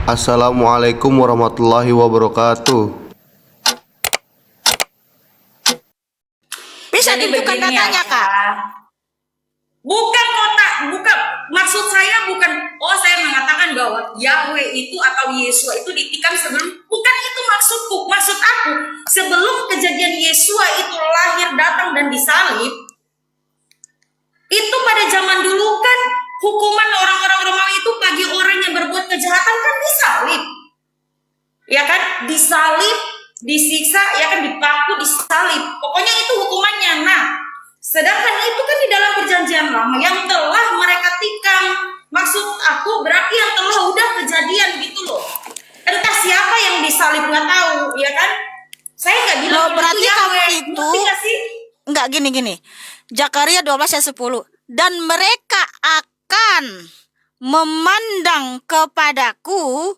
Assalamualaikum warahmatullahi wabarakatuh. Bisa Jadi tunjukkan begini datanya, ya, Kak. bukan kotak, bukan maksud saya bukan. Oh, saya mengatakan bahwa Yahweh itu atau Yesua itu ditikam sebelum, bukan itu maksudku. Maksud aku, sebelum kejadian Yesua itu lahir, datang dan disalib, itu pada zaman dulu kan hukuman orang-orang Romawi itu bagi orang yang berbuat kejahatan kan disalib, ya kan, disalib, disiksa, ya kan, dipaku, disalib. Pokoknya itu hukumannya. Nah, sedangkan itu kan di dalam perjanjian lama yang telah mereka tikam. Maksud aku berarti yang telah udah kejadian gitu loh. Entah siapa yang disalib nggak tahu, ya kan? Saya nggak bilang Loh, kalau berarti itu kamu Yahweh. itu Ngerti nggak sih? enggak gini. Zakaria 12 ayat 10. Dan mereka akan memandang kepadaku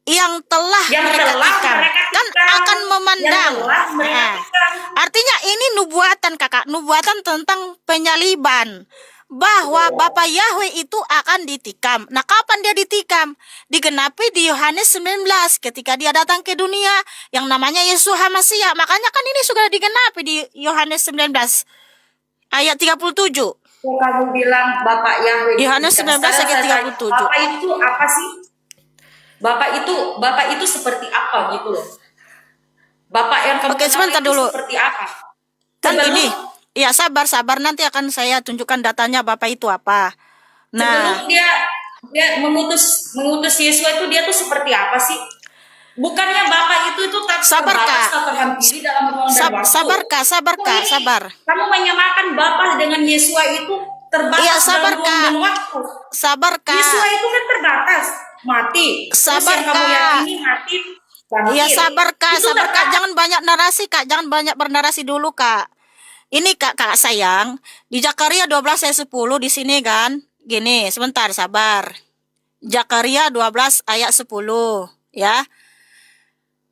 yang telah mereka tikam. Kan akan memandang. Nah, artinya ini nubuatan, Kakak. Nubuatan tentang penyaliban. Bahwa Bapak Yahweh itu akan ditikam. Nah, kapan dia ditikam? Digenapi di Yohanes 19 ketika dia datang ke dunia yang namanya Yesus HaMasiah. Makanya kan ini sudah digenapi di Yohanes 19 ayat 37. Kamu bilang Bapak Yahweh Yohanes 19 ayat 37. Bapak itu apa sih? Bapak itu seperti apa gitu loh? Bapak yang kamu Oke, kenal sebentar itu dulu. seperti apa? Kan Sebelum- gini, ya sabar nanti akan saya tunjukkan datanya Bapak itu apa. Nah, Sebelum dia mengutus Yesus itu dia tuh seperti apa sih? Bukannya Bapak itu tak Sabar, terbatas, Kak. tak terhampiri dalam ruang dan waktu. sabar Kak, Ini, sabar. Kamu menyamakan Bapak dengan Yesus itu terbatas Iya, sabar, dalam ruang Kak. dan waktu. Sabar, Yesus Kak. itu kan terbatas, mati. Terus Sabar, yang kamu Kak. yakini mati, bangkit. Iya, sabar, Kak. Itu terbatas. Jangan banyak narasi, Kak. Jangan banyak bernarasi dulu, Kak. Ini Kak sayang, di Zakaria 12 ayat 10 di sini kan. Gini, sebentar, sabar. Zakaria 12 ayat 10, ya.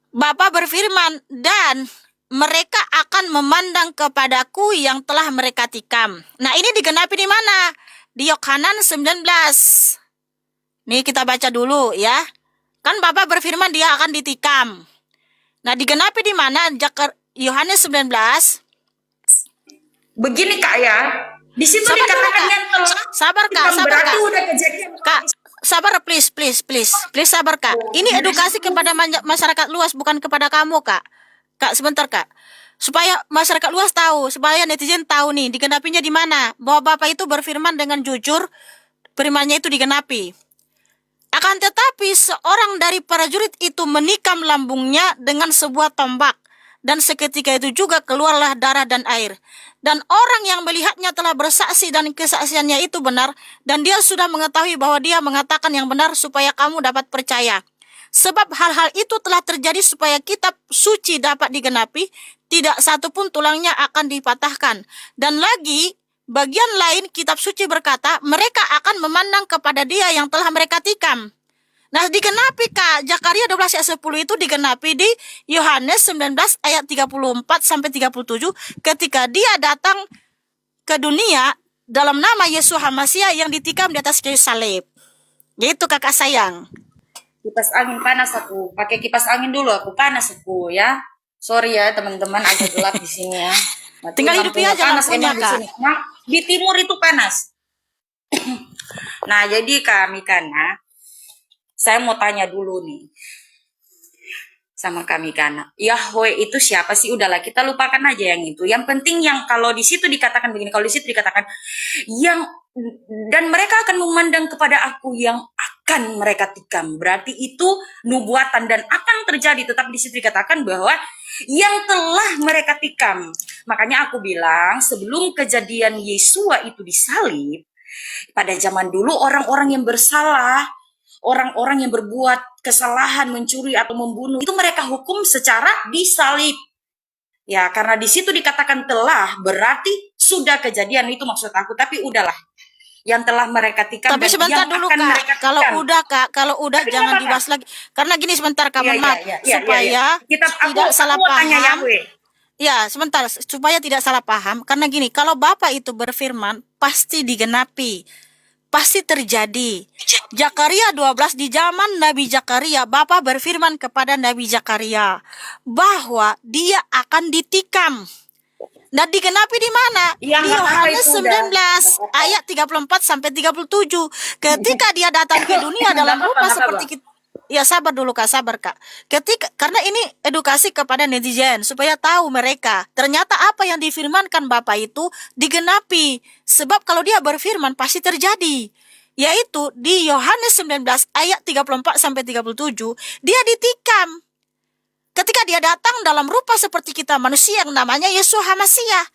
Bapak berfirman, dan mereka akan memandang kepadaku yang telah mereka tikam. Nah, ini digenapi di mana? Di Yohanan 19. Nih kita baca dulu ya. Kan Bapak berfirman dia akan ditikam. Nah, digenapi di mana? Yohanes 19. Begini Kak ya, di situ Sabar dulu, dikatakan Kak. yang telah Sabar, Kak. tikam, Sabar, berarti Kak. udah kejadian. Kak, sabar please sabar Kak. Ini edukasi kepada masyarakat luas, bukan kepada kamu Kak. Kak sebentar Kak. Supaya masyarakat luas tahu, supaya netizen tahu nih digenapinya di mana. Bahwa Bapak itu berfirman dengan jujur, firman-Nya itu digenapi. Akan tetapi seorang dari prajurit itu menikam lambungnya dengan sebuah tombak. Dan seketika itu juga keluarlah darah dan air. Dan orang yang melihatnya telah bersaksi dan kesaksiannya itu benar. Dan dia sudah mengetahui bahwa dia mengatakan yang benar supaya kamu dapat percaya. Sebab hal-hal itu telah terjadi supaya kitab suci dapat digenapi. Tidak satu pun tulangnya akan dipatahkan. Dan lagi bagian lain kitab suci berkata mereka akan memandang kepada dia yang telah mereka tikam. Nah, digenapi Kak, Zakaria 12 ayat 10 itu digenapi di Yohanes 19 ayat 34 sampai 37 ketika dia datang ke dunia dalam nama Yesus HaMasiah yang ditikam di atas kayu salib. Gitu Kakak sayang. Kipas angin panas aku, pakai kipas angin dulu aku, panas aku ya. Sorry ya teman-teman, agak gelap di sini ya. Tinggal hidupi aja panas lampunya, emang di Kak. sini. Nah, di timur itu panas. Nah, jadi kami Kana, saya mau tanya dulu nih sama kami Kana. Yahweh itu siapa sih? Udahlah kita lupakan aja yang itu. Yang penting yang kalau di situ dikatakan begini, kalau di situ dikatakan yang dan mereka akan memandang kepada aku yang akan mereka tikam. Berarti itu nubuatan dan akan terjadi. Tetap di situ dikatakan bahwa yang telah mereka tikam. Makanya aku bilang sebelum kejadian Yesua itu disalib, pada zaman dulu orang-orang yang bersalah, orang-orang yang berbuat kesalahan, mencuri atau membunuh, itu mereka hukum secara disalib. Ya, karena di situ dikatakan telah, berarti sudah kejadian, itu maksud aku. Tapi udahlah, yang telah mereka tikam. Tapi sebentar dulu Kak, kalau udah tapi jangan apa, dibahas lagi. Karena gini sebentar Kak, mohon maaf, supaya tidak salah paham. Ya, sebentar, supaya tidak salah paham. Karena gini, kalau Bapak itu berfirman, pasti digenapi. pasti terjadi. Zakaria 12, di zaman Nabi Zakaria, Bapa berfirman kepada Nabi Zakaria bahwa dia akan ditikam. Nah, digenapi di mana? Iya, Di nggak apa-apa Yohanes itu udah. 19 ayat 34 sampai 37. Ketika dia datang ke dunia dalam Nggak apa-apa, rupa nggak seperti apa-apa. kita. Ya sabar dulu Kak, sabar Kak. Karena ini edukasi kepada netizen supaya tahu mereka ternyata apa yang difirmankan Bapak itu digenapi. Sebab kalau dia berfirman pasti terjadi. Yaitu di Yohanes 19 ayat 34 sampai 37, dia ditikam. Ketika dia datang dalam rupa seperti kita manusia yang namanya Yesus HaMasiah.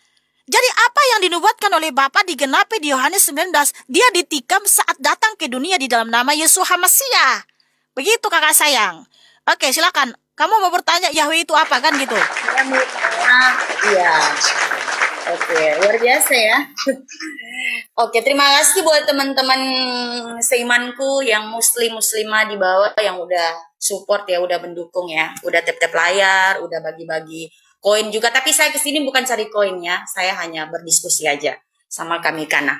Jadi apa yang dinubuatkan oleh Bapa digenapi di Yohanes 19. Dia ditikam saat datang ke dunia di dalam nama Yesus HaMasiah. Begitu kakak sayang. Oke, silakan. Kamu mau bertanya Yahweh itu apa kan gitu? Iya. Oke, luar biasa ya. Oke, terima kasih buat teman-teman seimanku yang muslimah di bawah yang udah support ya, udah mendukung ya, udah tap-tap layar, udah bagi-bagi koin juga. Tapi saya kesini bukan cari koin ya, saya hanya berdiskusi aja sama kami Kana.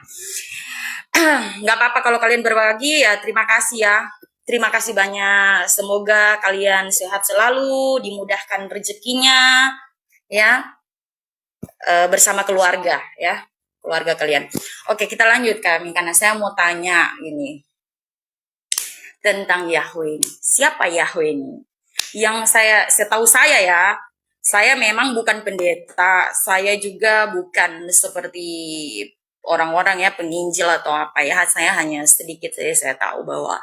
Nggak apa-apa kalau kalian berbagi ya, terima kasih ya. Terima kasih banyak. Semoga kalian sehat selalu, dimudahkan rezekinya ya, bersama keluarga ya, keluarga kalian. Oke, kita lanjut kami karena saya mau tanya ini tentang Yahweh. Siapa Yahweh ini? Yang setahu saya ya, saya memang bukan pendeta, saya juga bukan seperti orang-orang ya penginjil atau apa ya. Saya hanya sedikit saya tahu bahwa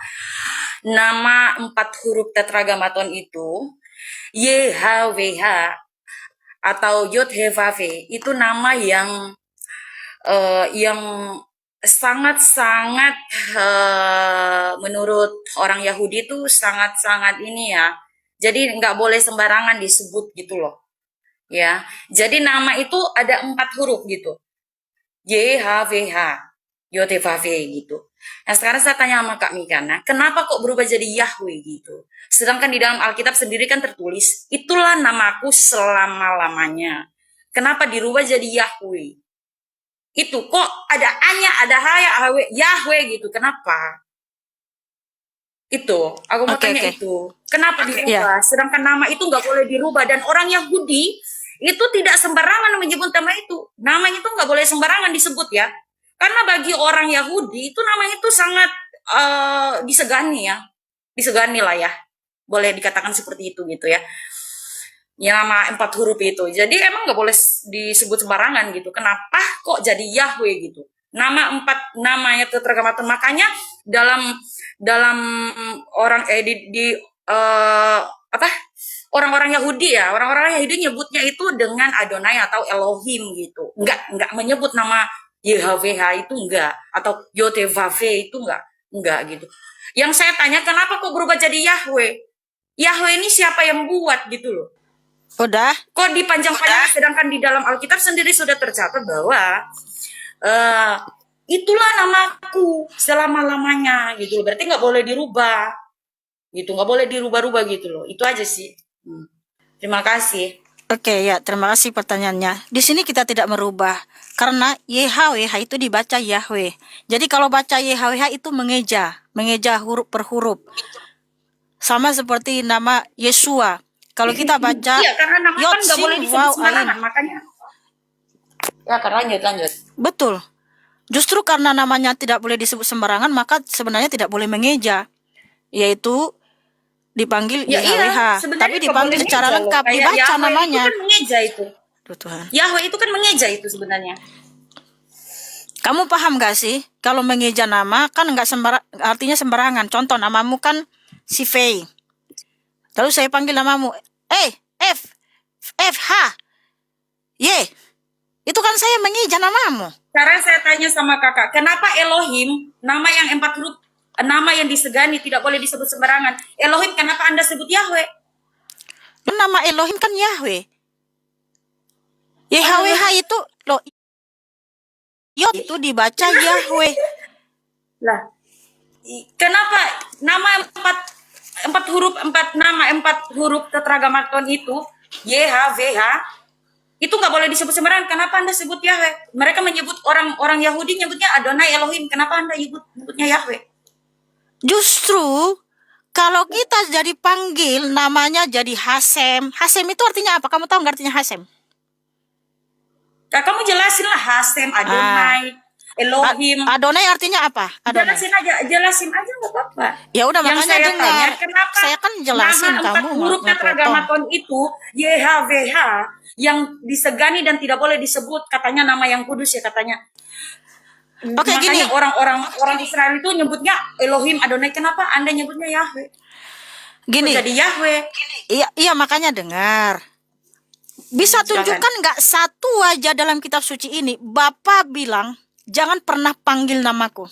nama 4 huruf tetragrammaton itu YHWH atau Yod-Heh-Vav-He itu nama yang sangat-sangat menurut orang Yahudi itu sangat-sangat ini ya. Jadi nggak boleh sembarangan disebut gitu loh. Ya. Jadi nama itu ada 4 huruf gitu. YHWH, Yod-Heh-Vav-He gitu. Nah sekarang saya tanya sama Kak Mikana, kenapa kok berubah jadi Yahweh gitu? Sedangkan di dalam Alkitab sendiri kan tertulis, itulah namaku selama-lamanya. Kenapa dirubah jadi Yahweh? Itu kok ada Anya, ada Haya, Yahweh gitu, kenapa? Itu, aku mau tanya Oke. itu. Kenapa Ya. dirubah? Sedangkan nama itu nggak boleh dirubah. Dan orang Yahudi itu tidak sembarangan menyebut nama itu. Namanya itu nggak boleh sembarangan disebut ya. Karena bagi orang Yahudi itu namanya itu sangat disegani ya. Disegani lah ya. Boleh dikatakan seperti itu gitu ya. Ya nama 4 huruf itu. Jadi emang nggak boleh disebut sembarangan gitu. Kenapa kok jadi Yahweh gitu? Nama 4 namanya tetragrammaton. Makanya dalam orang orang-orang Yahudi ya, orang-orang Yahudi nyebutnya itu dengan Adonai atau Elohim gitu. Enggak menyebut nama YHWH itu enggak, atau Yod-Heh-Vav-He itu enggak gitu. Yang saya tanya kenapa kok berubah jadi Yahweh? Yahweh ini siapa yang buat gitu loh? Udah. Kok dipanjang-panjang sedangkan di dalam Alkitab sendiri sudah tercatat bahwa itulah namaku selama-lamanya gitu loh. Berarti nggak boleh dirubah gitu, nggak boleh dirubah-rubah gitu loh. Itu aja sih. Terima kasih. Oke ya, terima kasih pertanyaannya. Di sini kita tidak merubah karena YHWH itu dibaca Yahweh. Jadi kalau baca YHWH itu mengeja huruf per huruf. Sama seperti nama Yesua. Kalau kita baca Iya, karena nama kan nggak boleh Yod-Sin disebut Waw sembarangan, Ain. makanya. Ya, kan lanjut. Betul. Justru karena namanya tidak boleh disebut sembarangan, maka sebenarnya tidak boleh mengeja. Yaitu dipanggil Ya iya, YHWH. sebenarnya Tapi nggak dipanggil boleh secara mengeja loh. lengkap, Kayak dibaca Yahweh namanya. itu kan mengeja itu. Duh, Tuhan. Yahweh itu kan mengeja itu sebenarnya. Kamu paham gak sih? Kalau mengeja nama kan nggak artinya sembarangan. Contoh namamu kan si Fei. Lalu saya panggil namamu, F, H, Y. Itu kan saya mengeja namamu. Sekarang saya tanya sama kakak, kenapa Elohim, nama yang 4 huruf, nama yang disegani tidak boleh disebut sembarangan. Elohim kenapa Anda sebut Yahweh? Nama Elohim kan Yahweh. YHWH itu loh. Yod itu dibaca Yahweh. Lah, kenapa nama 4 huruf tetragrammaton itu YHWH Itu nggak boleh disebut sembarangan. Kenapa Anda sebut Yahweh? Mereka menyebut orang Yahudi nyebutnya Adonai Elohim. Kenapa Anda nyebutnya Yahweh? Justru kalau kita jadi panggil namanya jadi Hasem. Hasem itu artinya apa? Kamu tahu nggak artinya Hasem? Kak, kamu jelasin lah Hasem, Adonai, Elohim. Adonai artinya apa? Adonai. Jelasin aja nggak apa-apa. Ya udah, Yang makanya saya dengar. tanya, kenapa Saya kan jelasin, nama kamu 4 huruf nggak potong. tetragrammaton itu YHWH yang disegani dan tidak boleh disebut, katanya nama yang kudus ya katanya. Oke, Makanya gini. orang Israel itu nyebutnya Elohim, Adonai. Kenapa Anda nyebutnya Yahweh? Gini. Kok jadi Yahweh? Iya makanya dengar. Bisa Silakan. tunjukkan nggak satu aja dalam kitab suci ini Bapak bilang jangan pernah panggil namaku.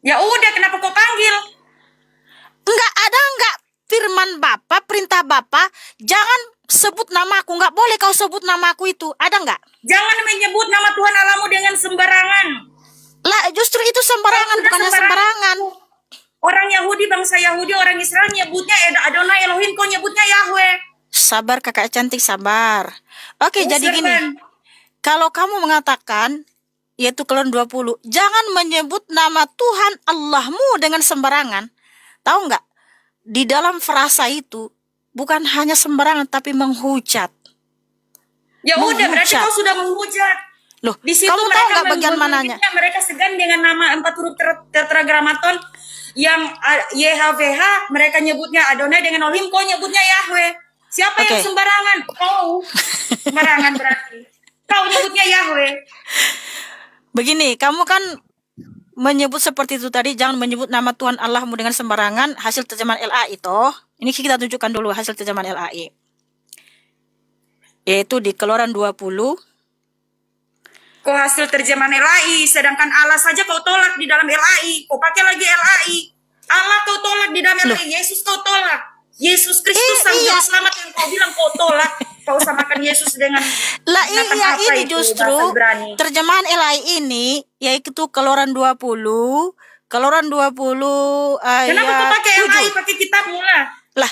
Ya udah, kenapa kok panggil? Enggak ada nggak firman Bapak, perintah Bapak jangan sebut namaku, nggak boleh kau sebut namaku itu, ada nggak? Jangan menyebut nama Tuhan Allahmu dengan sembarangan. Lah justru itu sembarangan, Udah bukannya sembarangan. Orang Yahudi, bangsa Yahudi, orang Israel nyebutnya Adonai Elohim, kok nyebutnya Yahweh? Sabar kakak cantik, sabar. Oke, Ya, jadi gini. silakan. Kalau kamu mengatakan yaitu Keluaran 20, jangan menyebut nama Tuhan Allahmu dengan sembarangan. Tahu nggak? Di dalam frasa itu bukan hanya sembarangan tapi menghujat. Ya udah, berarti Menghujat. kau sudah menghujat. Loh, Di situ kamu tahu mereka nggak bagian mananya? Mereka segan dengan nama 4 huruf tetragrammaton yang YHWH, mereka nyebutnya Adonai dengan Elohim, kau nyebutnya Yahweh. Siapa yang Oke. sembarangan? Kau. Sembarangan berarti. Kau nyebutnya Yahweh. Begini, kamu kan menyebut seperti itu tadi, jangan menyebut nama Tuhan Allahmu dengan sembarangan, hasil terjemahan LAI toh. Ini kita tunjukkan dulu hasil terjemahan LAI. Yaitu di Keluaran 20. Kau hasil terjemahan LAI, sedangkan Allah saja kau tolak di dalam LAI. Kau pakai lagi LAI. Allah kau tolak di dalam LAI. Yesus kau tolak. Yesus Kristus sang iya. juru selamat yang kau bilang kau tolak. Kau samakan Yesus dengan Lah binatang iya, apa ini itu, justru bahasa Ibrani. terjemahan LAI ini yaitu Keluaran 20, Keluaran 20 Kenapa kau ayat pakai 7. LAI, pakai kitabmu lah? Lah,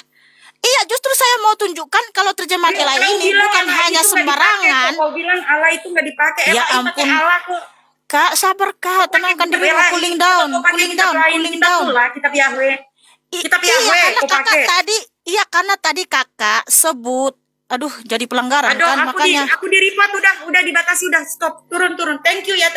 iya justru saya mau tunjukkan kalau terjemahan LAI Kau ini bilang bukan Allah hanya itu nggak sembarangan. dipakai, kau bilang Allah itu nggak dipakai. Ya LAI pakai ampun. Allah kok. Kak, sabar Kak, tenangkan Kitab dirimu, LAI. cooling down, Kau pakai cooling kitab down, lain, cooling kitab down. pula, kitab Yahweh. Kitab Yahweh Iya, kau karena kakak pakai. tadi, iya karena tadi kakak sebut, aduh jadi pelanggaran Aduh, kan, makanya. aku di report udah dibatasi, udah stop, turun. Thank you ya.